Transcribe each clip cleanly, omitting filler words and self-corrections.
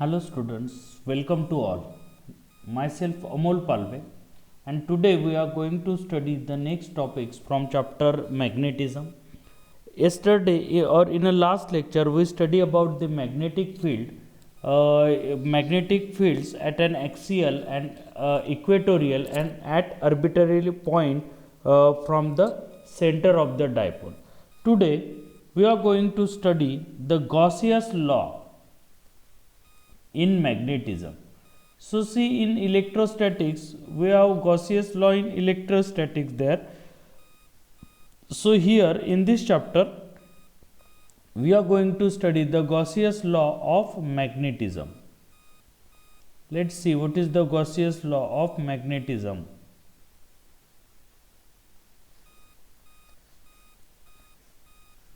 Hello students, welcome to all. Myself Amol Palve, and today we are going to study the next topics from chapter magnetism. Yesterday or in a last lecture we study about the magnetic field, magnetic fields at an axial and equatorial and at arbitrary point from the center of the dipole. Today we are going to study the Gaussian law in magnetism. So see, in electrostatics we have Gaussian law in electrostatics there. So here in this chapter we are going to study the Gaussian law of magnetism. Let's see what is the Gaussian law of magnetism.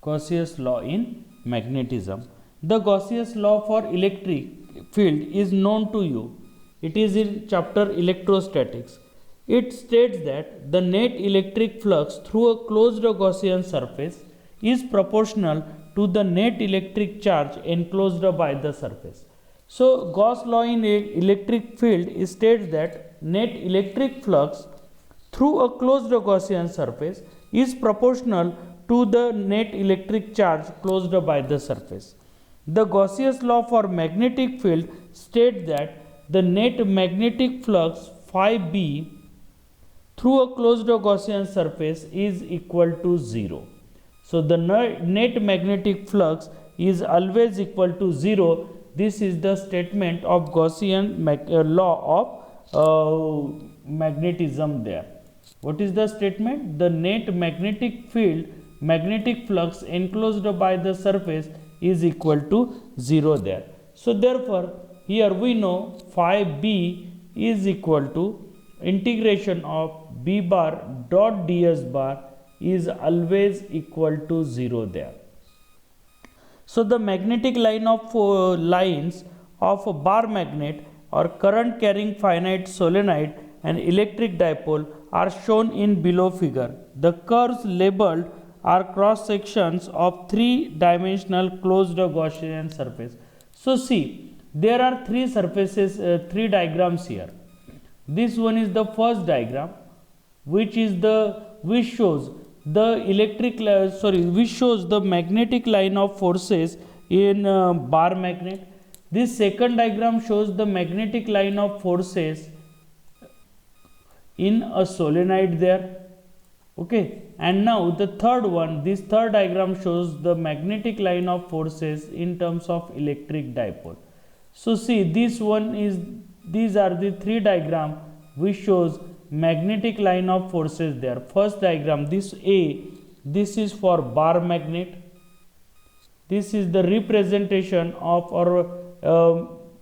Gaussian law in magnetism. The Gaussian law for electric field is known to you. It is in chapter electrostatics. It states that the net electric flux through a closed Gaussian surface is proportional to the net electric charge enclosed by the surface. So Gauss law in electric field states that net electric flux through a closed Gaussian surface is proportional to the net electric charge closed by the surface. The Gaussian law for magnetic field states that the net magnetic flux phi b through a closed Gaussian surface is equal to 0. So the net magnetic flux is always equal to 0. This is the statement of Gaussian law of magnetism there. What is the statement? The net magnetic field, magnetic flux enclosed by the surface is equal to 0 there. So therefore here we know phi b is equal to integration of b bar dot ds bar is always equal to 0 there. So the magnetic line of lines of a bar magnet or current carrying finite solenoid and electric dipole are shown in below figure. The curves labeled are cross sections of three-dimensional closed Gaussian surface. So see, there are three surfaces, three diagrams here. This one is the first diagram, which shows the magnetic line of forces in bar magnet. This second diagram shows the magnetic line of forces in a solenoid there. Okay, and now the third one, this third diagram shows the magnetic line of forces in terms of electric dipole. So see, these are the three diagram which shows magnetic line of forces there. First diagram, this A, this is for bar magnet. This is the representation of our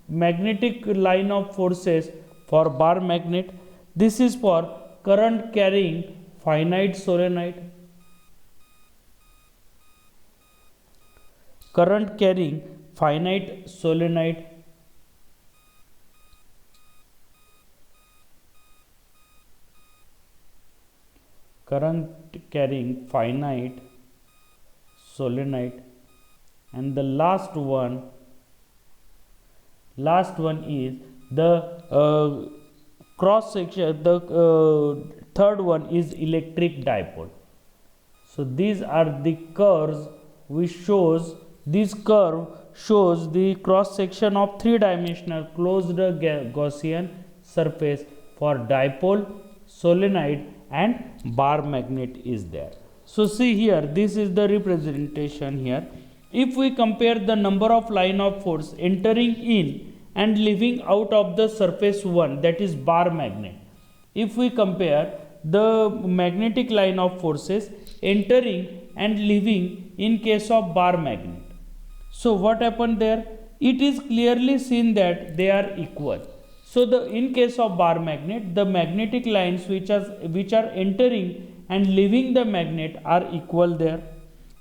magnetic line of forces for bar magnet. This is for current carrying finite solenoid. Current carrying finite solenoid. Current carrying finite solenoid. And the last one is the cross section, the third one is electric dipole. So these are the curves which shows, this curve shows the cross section of three-dimensional closed Gaussian surface for dipole, solenoid and bar magnet is there. So see here, this is the representation here. If we compare the number of line of force entering in and leaving out of the surface 1, that is bar magnet. If we compare the magnetic line of forces entering and leaving in case of bar magnet, so what happened there? It is clearly seen that they are equal. So in case of bar magnet, the magnetic lines which are entering and leaving the magnet are equal there.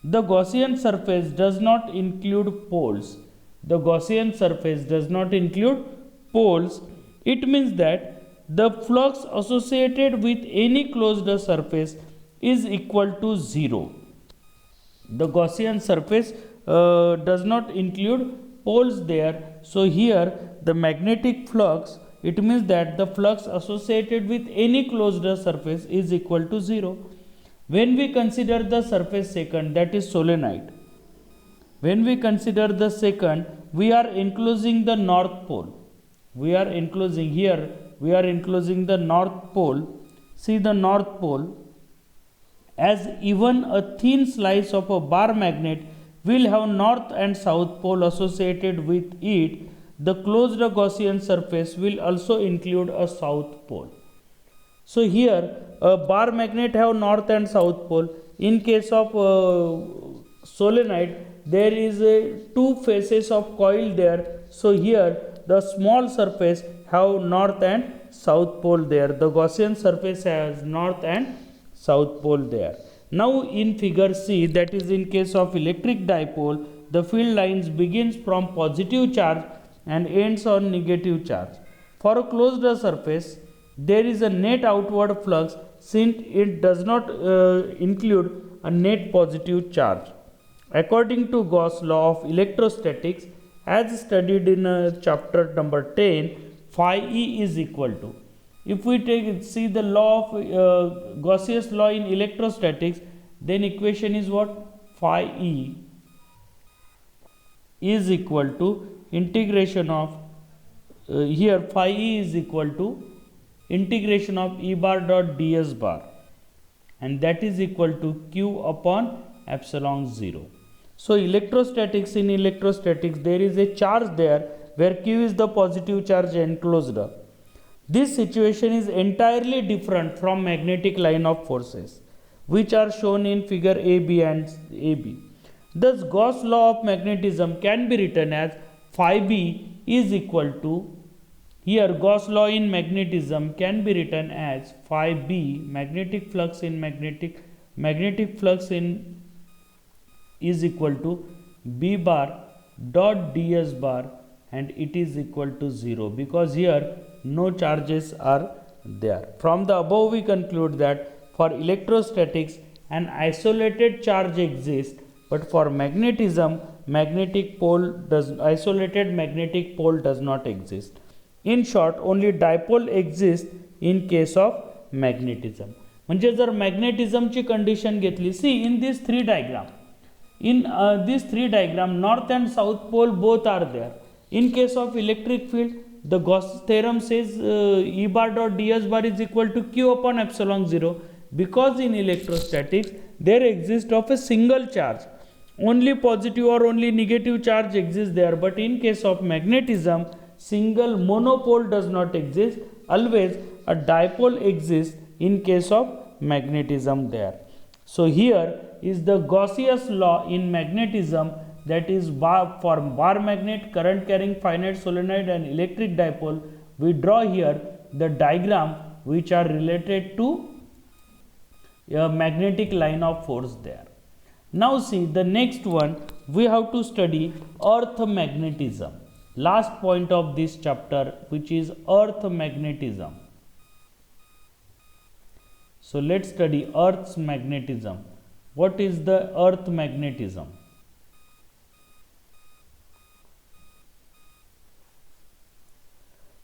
The Gaussian surface does not include poles. The Gaussian surface does not include poles. It means that the flux associated with any closed surface is equal to 0. The Gaussian surface does not include poles there. So here the magnetic flux, it means that the flux associated with any closed surface is equal to 0. When we consider the surface second, that is solenoid, when we consider the second, we are enclosing the north pole. We are enclosing here, we are enclosing the north pole. See the north pole, as even a thin slice of a bar magnet will have north and south pole associated with it, the closed Gaussian surface will also include a south pole. So here a bar magnet have north and south pole. In case of solenoid, there is two faces of coil there. So here the small surface have north and south pole there. The Gaussian surface has north and south pole there. Now in figure C, that is in case of electric dipole, the field lines begins from positive charge and ends on negative charge. For a closed surface, there is a net outward flux since it does not include a net positive charge. According to Gauss law of electrostatics, as studied in chapter number 10, phi E is equal to, if we see the law of Gaussian law in electrostatics, then equation is what? Phi E is equal to integration of here phi E is equal to integration of E bar dot ds bar, and that is equal to q upon epsilon 0. So electrostatics, in electrostatics there is a charge there where q is the positive charge enclosed. This situation is entirely different from magnetic line of forces, which are shown in figure AB and AB. Thus Gauss law of magnetism can be written as phi B is equal to, here Gauss law in magnetism can be written as phi B, magnetic flux in is equal to B bar dot ds bar, and it is equal to 0 because here no charges are there. From the above we conclude that for electrostatics an isolated charge exists, but for magnetism isolated magnetic pole does not exist. In short, only dipole exists in case of magnetism. म्हणजे जर मॅग्नेटिझमची condition घेतली, see in this three diagram, in this three diagram, north and south pole both are there. In case of electric field, the Gauss theorem says E bar dot ds bar is equal to q upon epsilon 0, because in electrostatics there exists of a single charge, only positive or only negative charge exists there. But in case of magnetism, single monopole does not exist, always a dipole exists in case of magnetism there. So here is the Gaussian law in magnetism, that is for bar magnet, current carrying finite solenoid and electric dipole. We draw here the diagram which are related to a magnetic line of force there. Now see the next one, we have to study earth magnetism. Last point of this chapter, which is earth magnetism. So let's study earth's magnetism. What is the earth magnetism?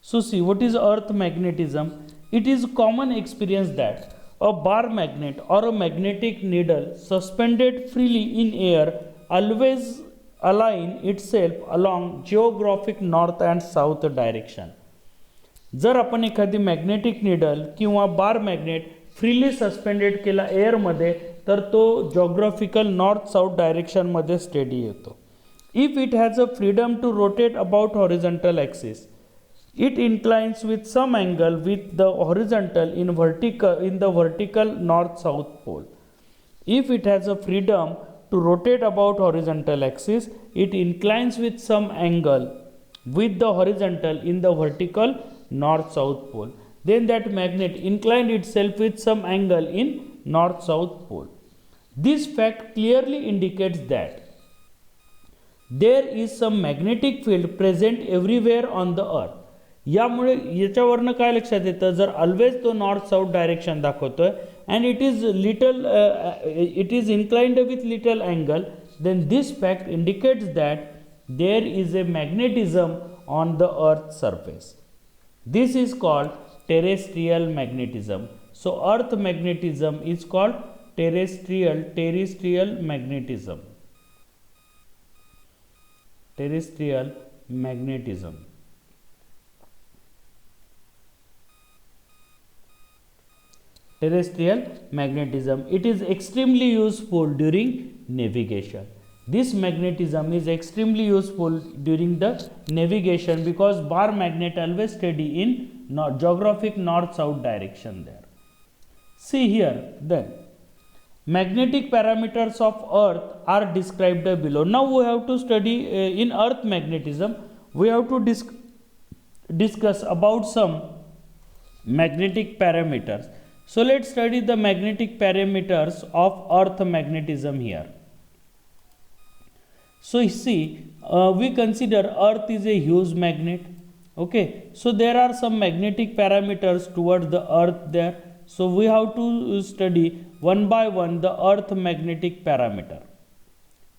So see, what is earth magnetism? It is common experience that a bar magnet or a magnetic needle suspended freely in air always align itself along geographic north and south direction. जर आपण एखादी magnetic needle किंवा बार magnet freely suspended केला एअरमध्ये, तर तो geographical north south डायरेक्शनमध्ये steady येतो. If it has a freedom to rotate about horizontal axis, it inclines with some angle with the horizontal in the vertical north south pole. If it has a freedom to rotate about horizontal axis, it inclines with some angle with the horizontal in the vertical north south pole. Then that magnet inclined itself with some angle in north south pole. This fact clearly indicates that there is some magnetic field present everywhere on the earth. यामुळे याच्यावरनं काय लक्षात येतं, जर always तो north south direction दाखवतोय and it is inclined with little angle, then this fact indicates that there is a magnetism on the earth's surface. This is called terrestrial magnetism. So earth magnetism is called terrestrial magnetism. Terrestrial magnetism. Terrestrial magnetism. It is extremely useful during navigation. This magnetism is extremely useful during the navigation because bar magnet always steady in geographic north-south direction there. See here then. Magnetic parameters of earth are described below. Now we have to study in earth magnetism. We have to discuss about some magnetic parameters. So let's study the magnetic parameters of earth magnetism here. So you see, we consider earth is a huge magnet. Okay, so there are some magnetic parameters towards the earth there. So we have to study one by one the earth magnetic parameter.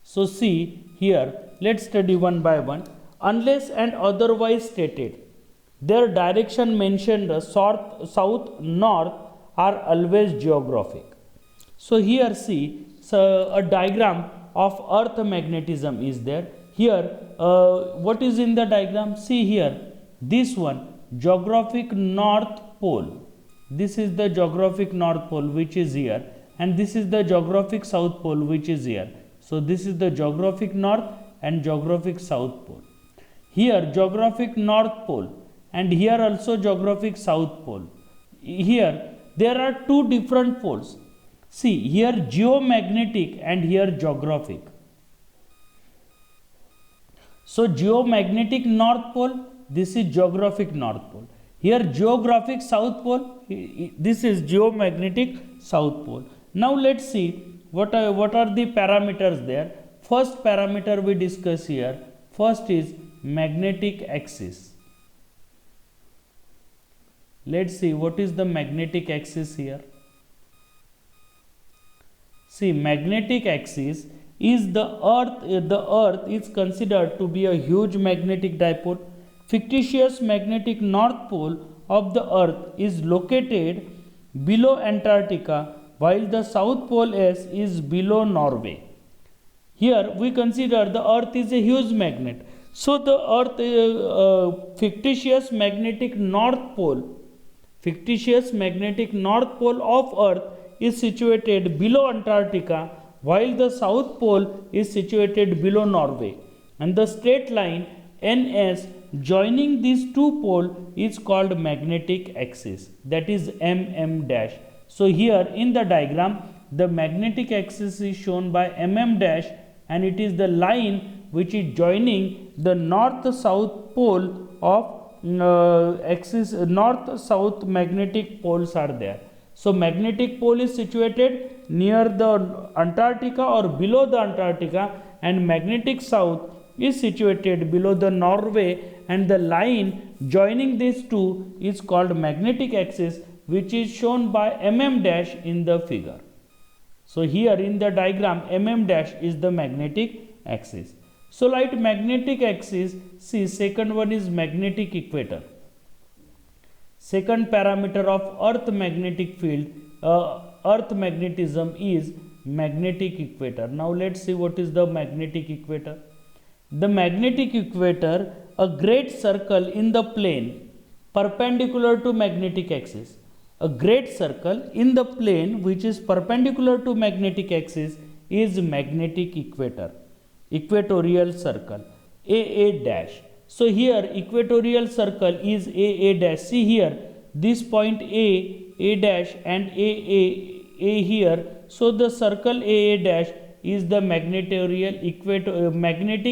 So see here, let's study one by one. Unless and otherwise stated, their direction mentioned south, north are always geographic. So here see, so a diagram of earth magnetism is there. Here what is in the diagram? See here, this one, geographic north pole. This is the geographic north pole which is here, and this is the geographic south pole which is here. So this is the geographic north and geographic south pole. Here geographic north pole, and here also geographic south pole. Here there are two different poles. See here geomagnetic and here geographic. So geomagnetic north pole, this is geographic north pole. Here geographic south pole, this is geomagnetic south pole. Now let's see what are the parameters there. First parameter we discuss here. First is magnetic axis. Let's see what is the magnetic axis here. See, magnetic axis is the earth is considered to be a huge magnetic dipole. Fictitious magnetic north pole of the earth is located below Antarctica, while the south pole S is below Norway. Here we consider the earth is a huge magnet. So the earth fictitious magnetic north pole of earth is situated below Antarctica, while the south pole is situated below Norway, and the straight line NS joining these two poles is called magnetic axis, that is MM dash. So here in the diagram the magnetic axis is shown by MM dash, and it is the line which is joining the north south pole of axis. North south magnetic poles are there. So magnetic pole is situated near the Antarctica or below the Antarctica, and magnetic south is situated below the Norway, and the line joining these two is called magnetic axis, which is shown by MM dash in the figure. So here in the diagram MM dash is the magnetic axis. So like magnetic axis, see second one is magnetic equator. Second parameter of earth magnetic field, earth magnetism is magnetic equator. Now let's see what is the magnetic equator. The magnetic equator, a great circle in the plane perpendicular to magnetic axis. A great circle in the plane which is perpendicular to magnetic axis is magnetic equator. Equatorial circle, AA dash. So here equatorial circle is AA dash. See here this point A dash and A here. So the circle AA dash is the magnetic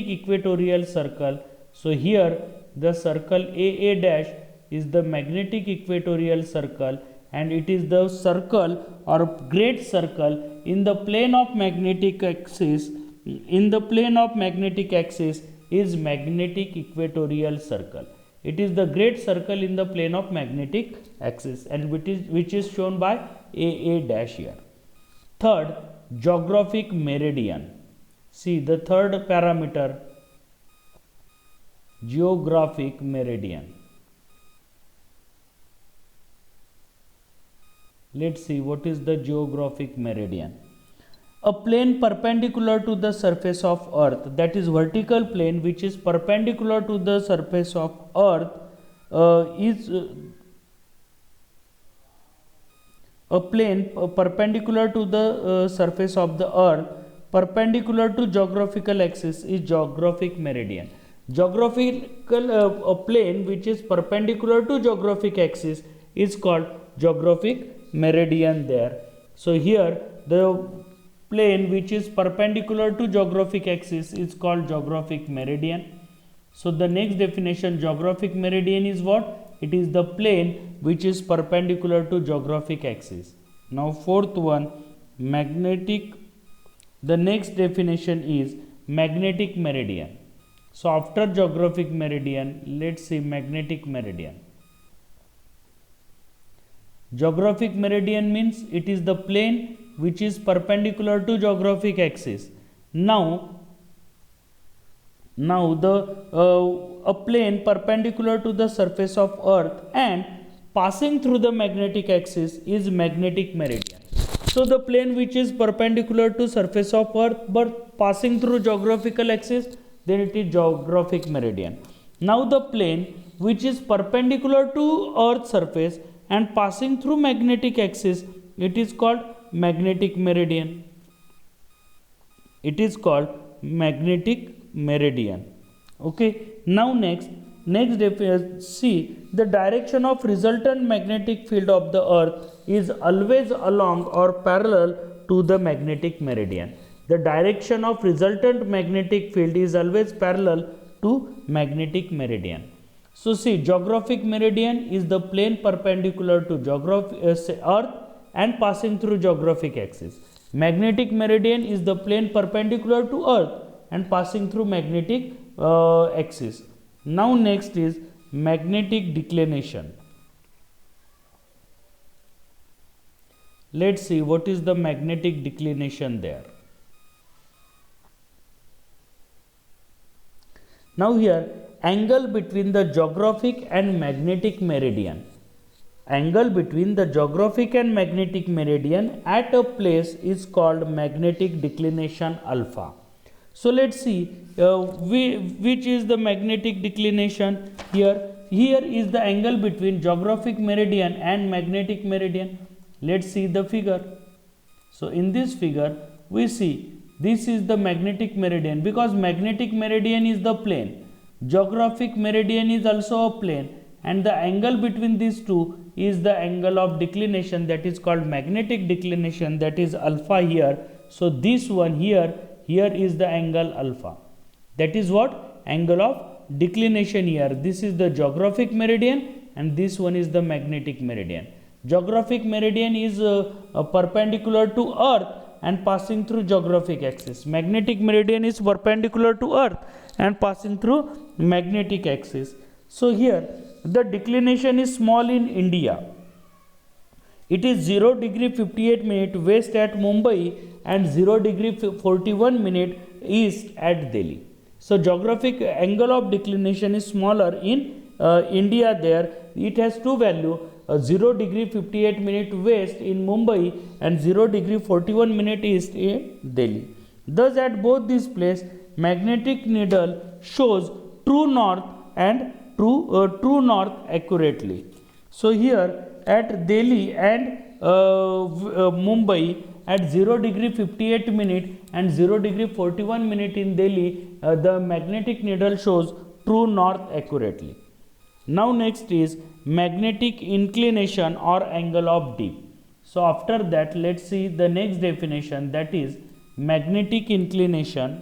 equatorial circle. So here the circle AA dash is the magnetic equatorial circle, and it is the circle or great circle in the plane of magnetic axis. In the plane of magnetic axis is magnetic equatorial circle. It is the great circle in the plane of magnetic axis, and which is shown by AA dash here. Third, geographic meridian. See the third parameter Geographic meridian. Let's see what is the geographic meridian. A plane perpendicular to the surface of earth, that is vertical plane which is perpendicular to the surface of earth, is a plane perpendicular to the surface of the earth perpendicular to geographical axis is geographic meridian. Geographical a plane which is perpendicular to geographic axis is called geographic meridian there. So here the plane which is perpendicular to geographic axis is called geographic meridian. So the next definition, geographic meridian is what? It is the plane which is perpendicular to geographic axis. Now fourth one, magnetic. The next definition is magnetic meridian. So after geographic meridian, let's see magnetic meridian. Geographic meridian means it is the plane which is perpendicular to geographic axis. Now a plane perpendicular to the surface of earth and passing through the magnetic axis is magnetic meridian. So the plane which is perpendicular to surface of earth but passing through geographical axis, then it is geographic meridian. Now the plane which is perpendicular to earth surface and passing through magnetic axis, it is called magnetic meridian. It is called magnetic meridian. Okay. Now next see the direction of resultant magnetic field of the earth is always along or parallel to the magnetic meridian. The direction of resultant magnetic field is always parallel to magnetic meridian. So see, geographic meridian is the plane perpendicular to earth and passing through geographic axis. Magnetic meridian is the plane perpendicular to earth and passing through magnetic axis. Now next is magnetic declination. Let's see what is the magnetic declination there. Now here, angle between the geographic and magnetic meridian. Angle between the geographic and magnetic meridian at a place is called magnetic declination alpha. So let's see which is the magnetic declination here. Here is the angle between geographic meridian and magnetic meridian. Let's see the figure. So in this figure we see this is the magnetic meridian, because magnetic meridian is the plane. Geographic meridian is also a plane, and the angle between these two is the angle of declination, that is called magnetic declination, that is alpha here. So this one here is the angle alpha. That is what? Angle of declination here. This is the geographic meridian and this one is the magnetic meridian. Geographic meridian is perpendicular to earth and passing through geographic axis. Magnetic meridian is perpendicular to earth and passing through magnetic axis. So here the declination is small in India. It is 0 degree 58 minute west at Mumbai and 0 degree 41 minute east at Delhi. So geographic angle of declination is smaller in India there. It has two value, 0 degree 58 minute west in Mumbai and 0 degree 41 minute east in Delhi. Thus at both these places magnetic needle shows true north and true north accurately. So here at Delhi and Mumbai at 0 degree 58 minute and 0 degree 41 minute in Delhi, the magnetic needle shows true north accurately. Now next is magnetic inclination or angle of dip. So after that let's see the next definition, that is magnetic inclination.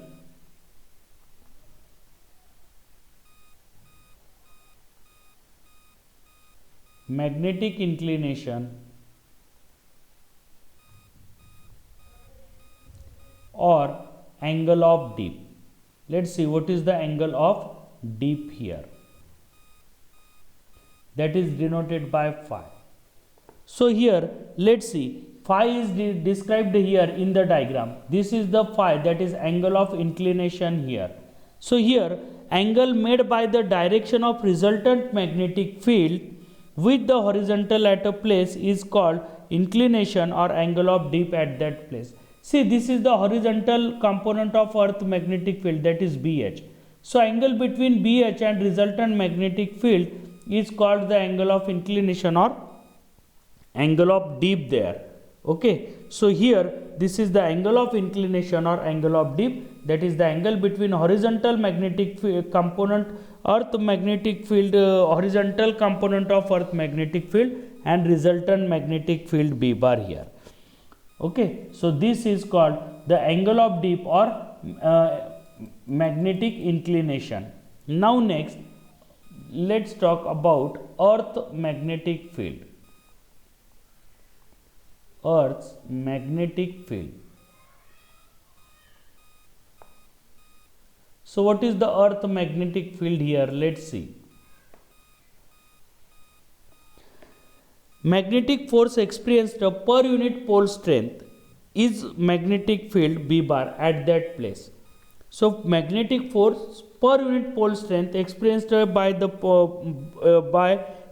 Magnetic inclination or angle of dip. Let's see what is the angle of dip here. That is denoted by phi. So here let's see, phi is described here in the diagram. This is the phi, that is angle of inclination here. So here angle made by the direction of resultant magnetic field with the horizontal at a place is called inclination or angle of dip at that place. See, this is the horizontal component of earth magnetic field, that is BH. So angle between BH and resultant magnetic field is called the angle of inclination or angle of dip there. Okay, so here this is the angle of inclination or angle of dip, that is the angle between horizontal magnetic component earth magnetic field, horizontal component of earth magnetic field and resultant magnetic field B bar here. Okay, so this is called the angle of dip or magnetic inclination. Now next, let's talk about earth magnetic field. Earth's magnetic field. So what is the earth magnetic field here? Let's see. Magnetic force experienced per unit pole strength is magnetic field B bar at that place. So magnetic force per unit pole strength experienced by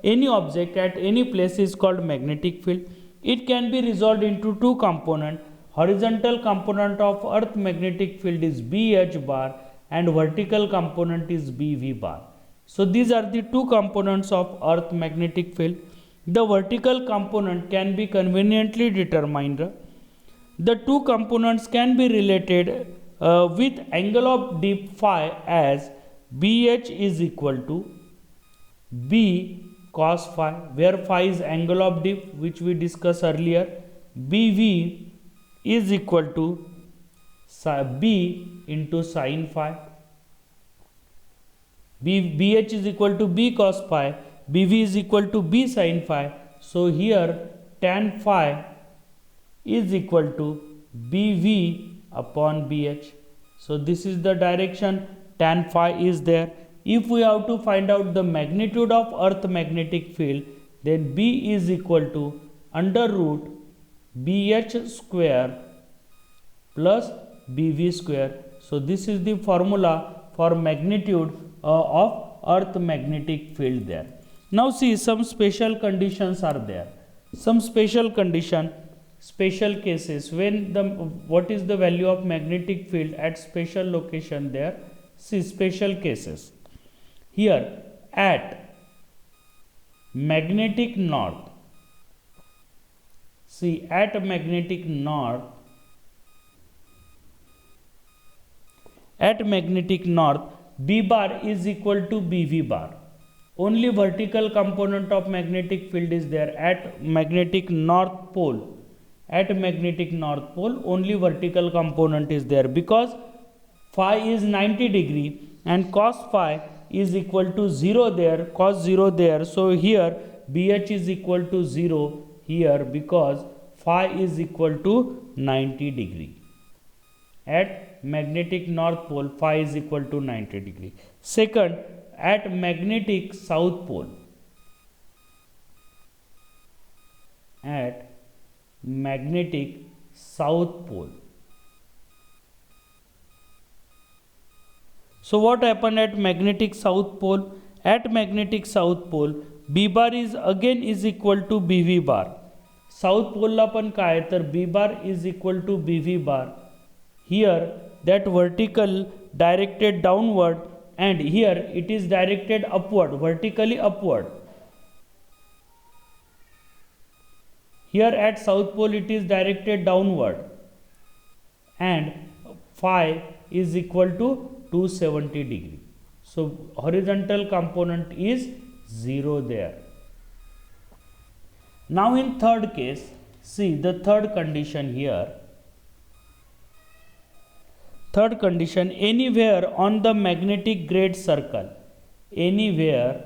any object at any place is called magnetic field. It can be resolved into two components. Horizontal component of earth magnetic field is BH bar and vertical component is BV bar. So these are the two components of earth magnetic field. The vertical component can be conveniently determined. The two components can be related with angle of dip phi as BH is equal to B cos phi, where phi is angle of dip which we discussed earlier. BV is equal to B into sin phi. BH is equal to B cos phi, BV is equal to B sin phi. So here tan phi is equal to BV upon BH. So this is the direction tan phi is there. If we have to find out the magnitude of earth magnetic field, then B is equal to under root BH square plus BV square. So this is the formula for magnitude of earth magnetic field there. Now see, some special conditions are there. Some special condition, special cases when what is the value of magnetic field at special location there. See, special cases. Here at magnetic north, see at magnetic north, B bar is equal to BV bar. Only vertical component of magnetic field is there at magnetic north pole. At magnetic north pole only vertical component is there because phi is 90 degree and cos phi is equal to 0 there, cos 0 there. So here BH is equal to 0 here because phi is equal to 90 degree. At magnetic north pole phi is equal to 90 degree. Second, at magnetic south pole. At magnetic south pole. So what happened at magnetic south pole? At magnetic south pole B bar is again is equal to BV bar. South pole ला पण काय तर B bar is equal to BV bar. Here that vertical directed downward and here it is directed upward, vertically upward. Here at south pole it is directed downward and phi is equal to 270 degree. So horizontal component is 0 there. Now in third case, see the third condition here. Third condition, anywhere on the magnetic great circle, anywhere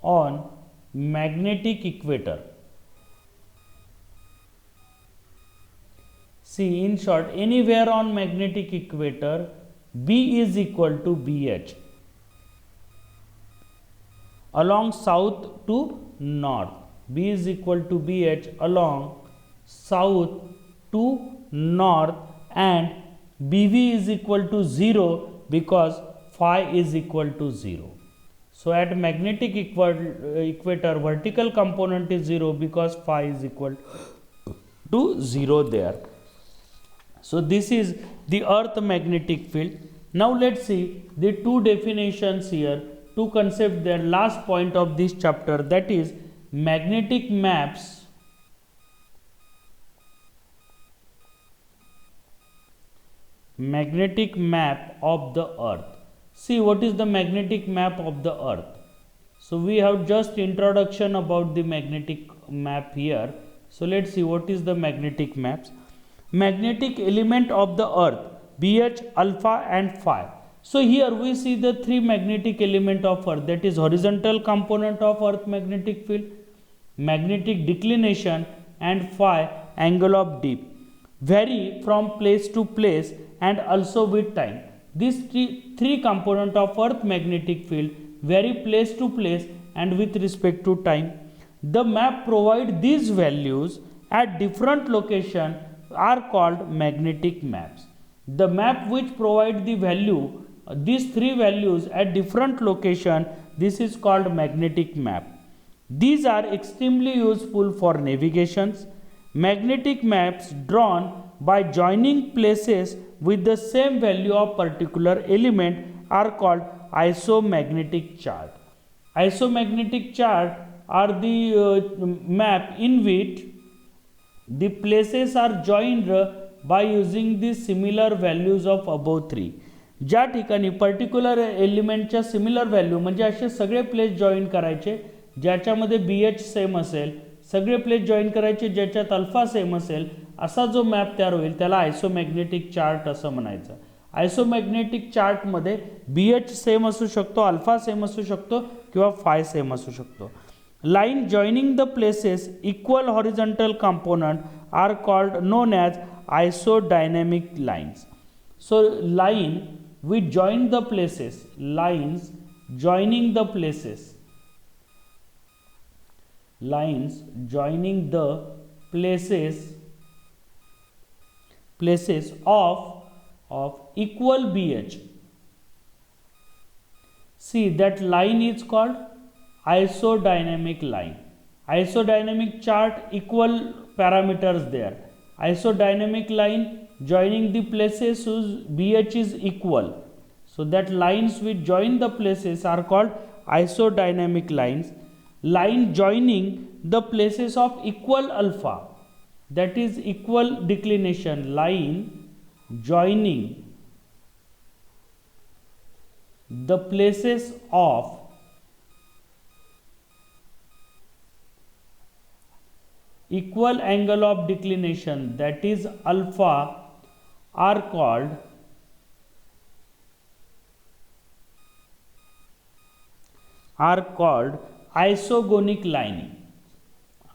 on magnetic equator. See, in short, anywhere on magnetic equator, B is equal to BH along south to north. B is equal to BH along south to north and BV is equal to 0 because phi is equal to 0. So at magnetic equator, vertical component is 0 because phi is equal to 0 there. So this is the earth magnetic field. Now let's see the two definitions here, two concepts there, last point of this chapter, that is magnetic maps magnetic map of the earth. See, what is the magnetic map of the earth? So we have just introduction about the magnetic map here. So let's see what is the magnetic maps. Magnetic element of the earth, BH, alpha and phi. So here we see the three magnetic element of earth, that is horizontal component of earth magnetic field, magnetic declination and phi, angle of dip, vary from place to place and also with time. These three component of earth magnetic field vary place to place and with respect to time. The map provide these values at different location are called magnetic maps. The map which provide the value, these three values at different location, this is called magnetic map. These are extremely useful for navigations. Magnetic maps drawn by joining places with the same value of particular element are called isomagnetic chart. Isomagnetic chart are the map in which the places are joined by using the similar values of above three. ज्या ठिकाणी particular एलिमेंटच्या similar value म्हणजे असे सगळे place join करायचे ज्याच्यामध्ये BH same असेल, सगळे place join करायचे ज्याच्यात अल्फा सेम असेल, असा जो मॅप तयार होईल त्याला आयसोमॅग्नेटिक चार्ट असं म्हणायचं. आयसोमॅग्नेटिक चार्टमध्ये BH सेम असू शकतो, अल्फा सेम असू शकतो किंवा फाय सेम असू शकतो. Line joining the places equal horizontal component are called known as isodynamic lines. So line which join the places, lines joining the places, lines joining the places of equal BH. See, that line is called isodynamic line. Isodynamic chart, equal parameters there. Isodynamic line joining the places whose BH is equal. So that lines which join the places are called isodynamic lines. Line joining the places of equal alpha, that is equal declination. Line joining the places of equal angle of declination, that is alpha, are called isogonic lining,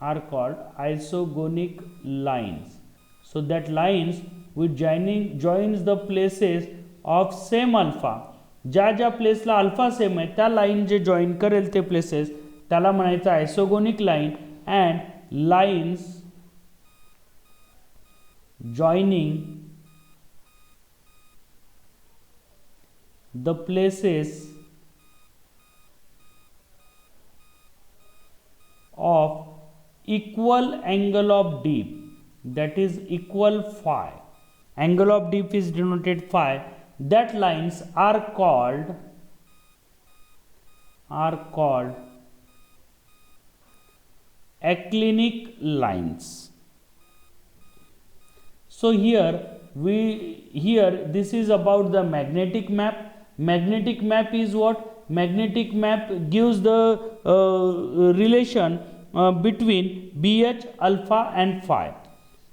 are called isogonic lines. So that lines which joins the places of same alpha, ज्या प्लेसला alpha same आहे त्या line जे join करेल ते places त्याला म्हणायचं isogonic line. And lines joining the places of equal angle of dip, that is equal phi, angle of dip is denoted phi, that lines are called actinic lines. So here this is about the magnetic map. Magnetic map is what? Magnetic map gives the relation between BH, alpha and phi.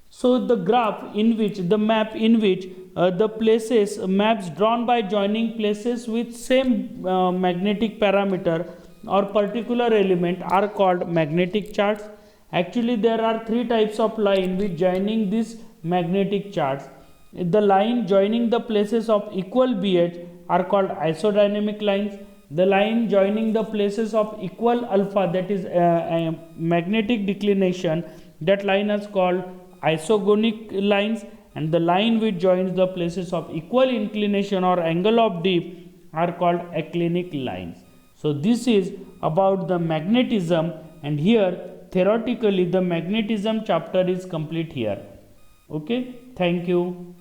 So the graph in which the map in which the places maps drawn by joining places with same magnetic parameter or particular element are called magnetic charts. Actually there are three types of line which joining these magnetic charts. The line joining the places of equal BH are called isodynamic lines. The line joining the places of equal alpha, that is magnetic declination, that line is called isogonic lines. and the line which joins the places of equal inclination or angle of dip are called actinic lines. So this is about the magnetism, and here theoretically the magnetism chapter is complete here. Okay, thank you.